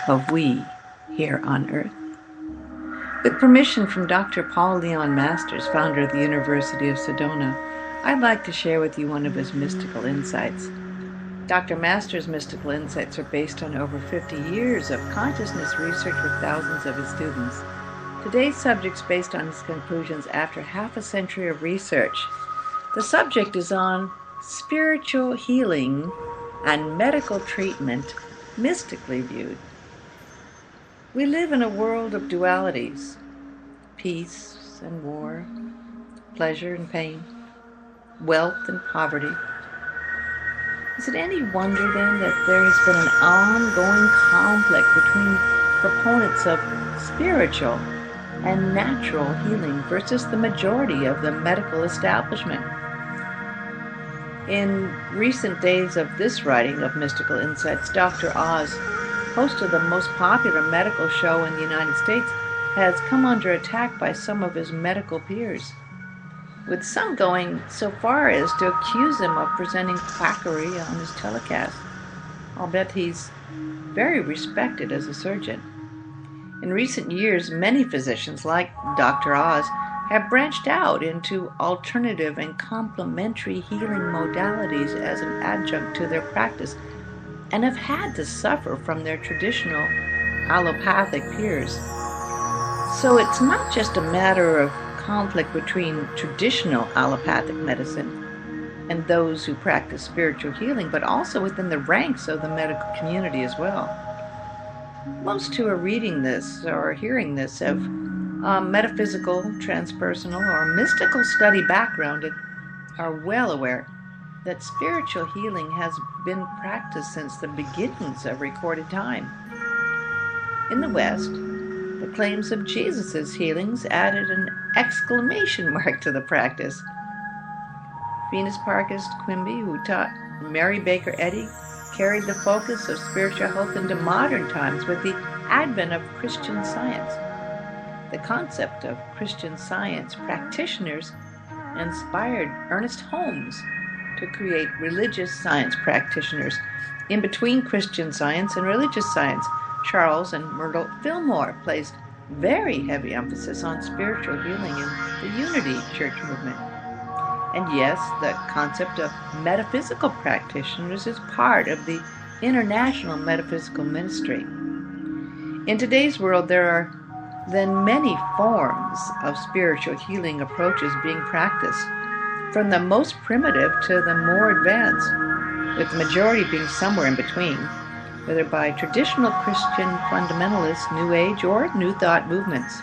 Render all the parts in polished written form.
of we here on Earth. With permission from Dr. Paul Leon Masters, founder of the University of Sedona, I'd like to share with you one of his mystical insights. Dr. Masters' mystical insights are based on over 50 years of consciousness research with thousands of his students. Today's subject's based on his conclusions after half a century of research. The subject is on spiritual healing and medical treatment, mystically viewed. We live in a world of dualities, peace and war, pleasure and pain, wealth and poverty. Is it any wonder then that there has been an ongoing conflict between proponents of spiritual and natural healing versus the majority of the medical establishment? In recent days of this writing of Mystical Insights, Dr. Oz, host of the most popular medical show in the United States, has come under attack by some of his medical peers, with some going so far as to accuse him of presenting quackery on his telecast. I'll bet he's very respected as a surgeon. In recent years, many physicians, like Dr. Oz, have branched out into alternative and complementary healing modalities as an adjunct to their practice, and have had to suffer from their traditional allopathic peers. So it's not just a matter of conflict between traditional allopathic medicine and those who practice spiritual healing, but also within the ranks of the medical community as well. Most who are reading this or hearing this have metaphysical, transpersonal, or mystical study background and are well aware that spiritual healing has been practiced since the beginnings of recorded time. In the West, the claims of Jesus' healings added an exclamation mark to the practice. Venus Parkist Quimby, who taught Mary Baker Eddy, carried the focus of spiritual health into modern times with the advent of Christian Science. The concept of Christian Science practitioners inspired Ernest Holmes to create religious science practitioners. In between Christian Science and religious science, Charles and Myrtle Fillmore placed very heavy emphasis on spiritual healing in the Unity Church movement. And yes, the concept of metaphysical practitioners is part of the International Metaphysical Ministry. In today's world, there are then many forms of spiritual healing approaches being practiced, from the most primitive to the more advanced, with the majority being somewhere in between, whether by traditional Christian fundamentalists, New Age, or New Thought movements.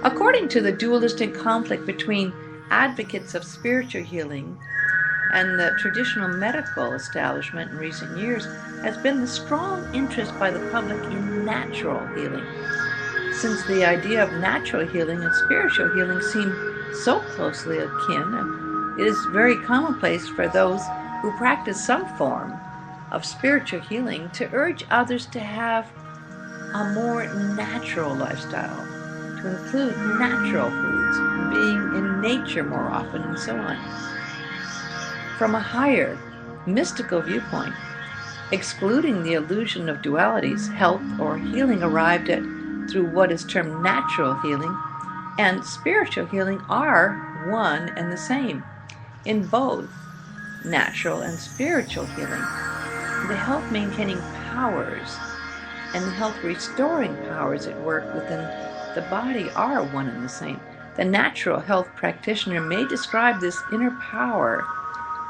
According to the dualistic conflict between advocates of spiritual healing and the traditional medical establishment in recent years has been the strong interest by the public in natural healing. Since the idea of natural healing and spiritual healing seem so closely akin, it is very commonplace for those who practice some form of spiritual healing to urge others to have a more natural lifestyle, to include natural foods, being in nature more often, and so on. From a higher, mystical viewpoint, excluding the illusion of dualities, health or healing arrived at through what is termed natural healing and spiritual healing are one and the same. In both natural and spiritual healing, the health-maintaining powers and the health-restoring powers at work within the body are one and the same. The natural health practitioner may describe this inner power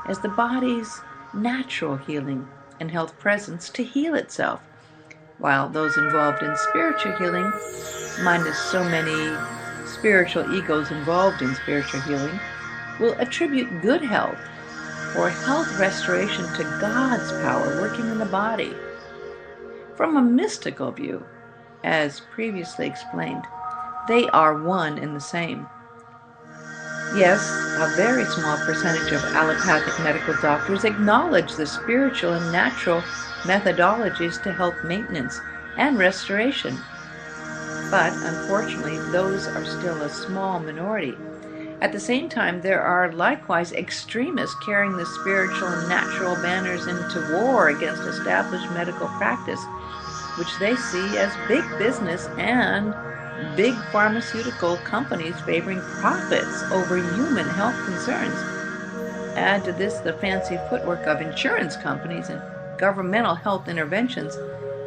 as the body's natural healing and health presence to heal itself, while those involved in spiritual healing, minus so many spiritual egos involved in spiritual healing, will attribute good health or health restoration to God's power working in the body. From a mystical view, as previously explained, they are one and the same. Yes, a very small percentage of allopathic medical doctors acknowledge the spiritual and natural methodologies to health maintenance and restoration. But unfortunately, those are still a small minority. At the same time, there are likewise extremists carrying the spiritual and natural banners into war against established medical practice, which they see as big business and big pharmaceutical companies favoring profits over human health concerns. Add to this the fancy footwork of insurance companies and governmental health interventions,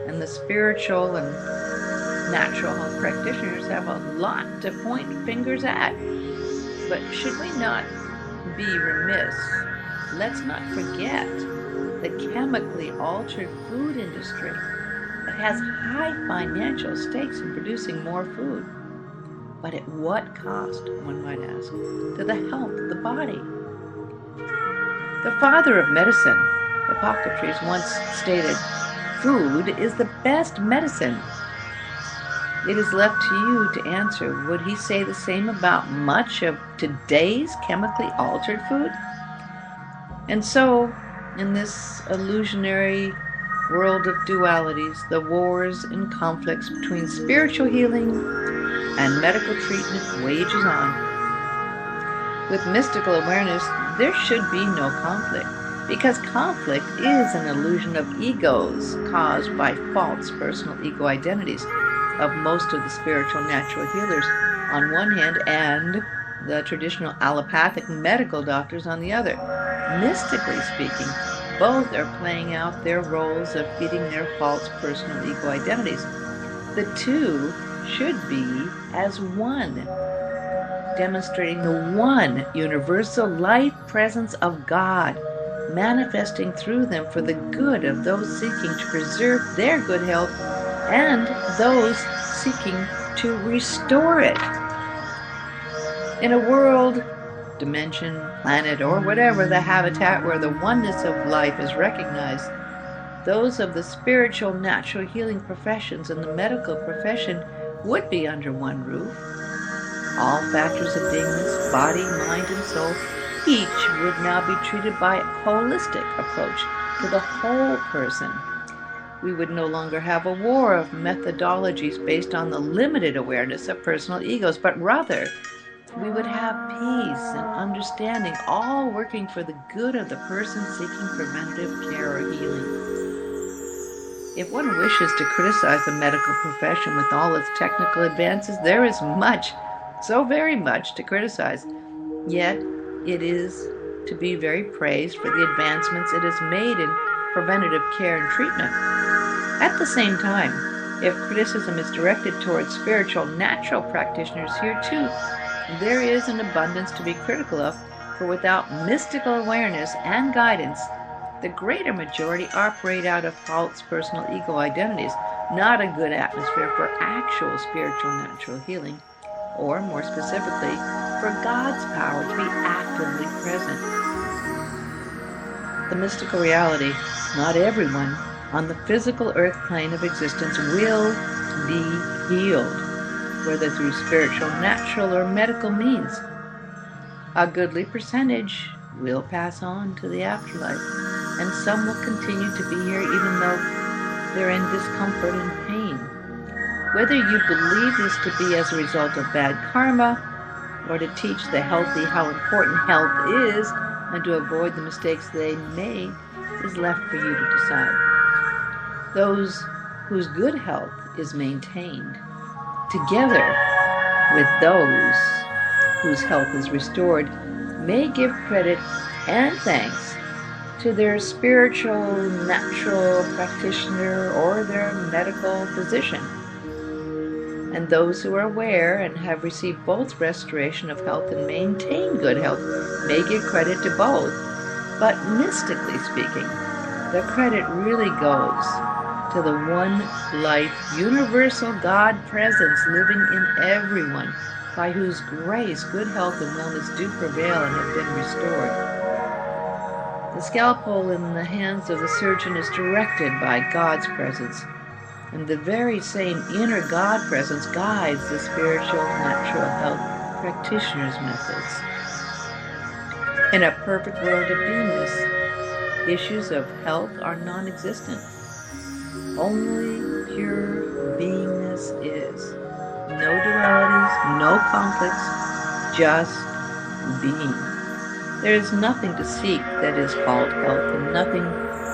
and the spiritual and natural health practitioners have a lot to point fingers at. But should we not be remiss, let's not forget the chemically altered food industry that has high financial stakes in producing more food. But at what cost, one might ask, to the health of the body? The father of medicine, Hippocrates, once stated, "Food is the best medicine." It is left to you to answer, would he say the same about much of today's chemically altered food? And so, in this illusionary world of dualities, the wars and conflicts between spiritual healing and medical treatment wages on. With mystical awareness, there should be no conflict, because conflict is an illusion of egos caused by false personal ego identities of most of the spiritual natural healers on one hand and the traditional allopathic medical doctors on the other. Mystically speaking, both are playing out their roles of feeding their false personal ego identities. The two should be as one, demonstrating the one universal life presence of God, manifesting through them for the good of those seeking to preserve their good health and those seeking to restore it. In a world, dimension, planet, or whatever the habitat where the oneness of life is recognized, those of the spiritual natural healing professions and the medical profession would be under one roof. All factors of beingness, body, mind, and soul, each would now be treated by a holistic approach to the whole person. We would no longer have a war of methodologies based on the limited awareness of personal egos, but rather we would have peace and understanding, all working for the good of the person seeking preventative care or healing. If one wishes to criticize the medical profession with all its technical advances, there is much, so very much, to criticize. Yet it is to be very praised for the advancements it has made in preventative care and treatment. At the same time, if criticism is directed towards spiritual natural practitioners, here too there is an abundance to be critical of, for without mystical awareness and guidance, the greater majority operate out of false personal ego identities, not a good atmosphere for actual spiritual natural healing, or more specifically, for God's power to be actively present. The mystical reality, not everyone on the physical earth plane of existence will be healed, whether through spiritual, natural, or medical means. A goodly percentage will pass on to the afterlife, and some will continue to be here even though they're in discomfort and pain. Whether you believe this to be as a result of bad karma, or to teach the healthy how important health is, and to avoid the mistakes they made, is left for you to decide. Those whose good health is maintained, together with those whose health is restored, may give credit and thanks to their spiritual, natural practitioner or their medical physician. And those who are aware and have received both restoration of health and maintained good health may give credit to both. But mystically speaking, the credit really goes to the one life, universal God presence living in everyone, by whose grace good health and wellness do prevail and have been restored. The scalpel in the hands of the surgeon is directed by God's presence, and the very same inner God presence guides the spiritual natural health practitioner's methods. In a perfect world of beingness, issues of health are non-existent. Only pure beingness is. No dualities, no conflicts, just being. There is nothing to seek that is called health, and nothing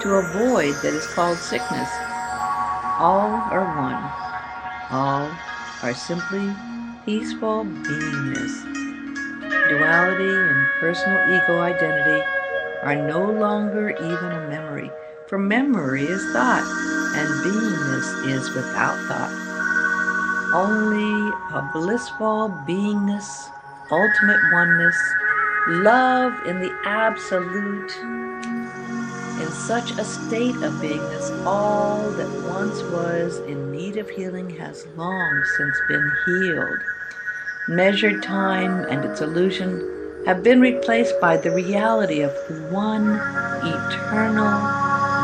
to avoid that is called sickness. All are one. All are simply peaceful beingness. Duality and personal ego identity are no longer even a memory, for memory is thought, and beingness is without thought. Only a blissful beingness, ultimate oneness, love in the absolute. In such a state of beingness, all that once was in need of healing has long since been healed. Measured time and its illusion have been replaced by the reality of one eternal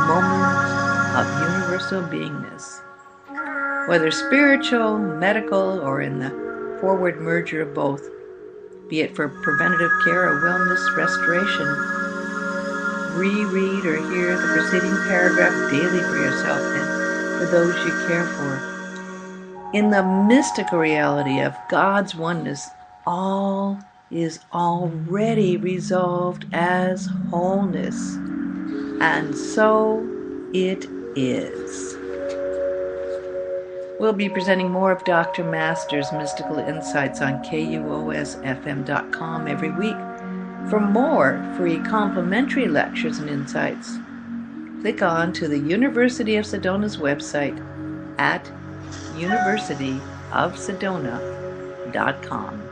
moment of universal beingness. Whether spiritual, medical, or in the forward merger of both, be it for preventative care or wellness restoration, reread or hear the preceding paragraph daily for yourself and for those you care for. In the mystical reality of God's oneness, all is already resolved as wholeness, and so it is. We'll be presenting more of Dr. Masters' mystical insights on KUOSFM.com every week. For more free complimentary lectures and insights, click on to the University of Sedona's website at universityofsedona.com.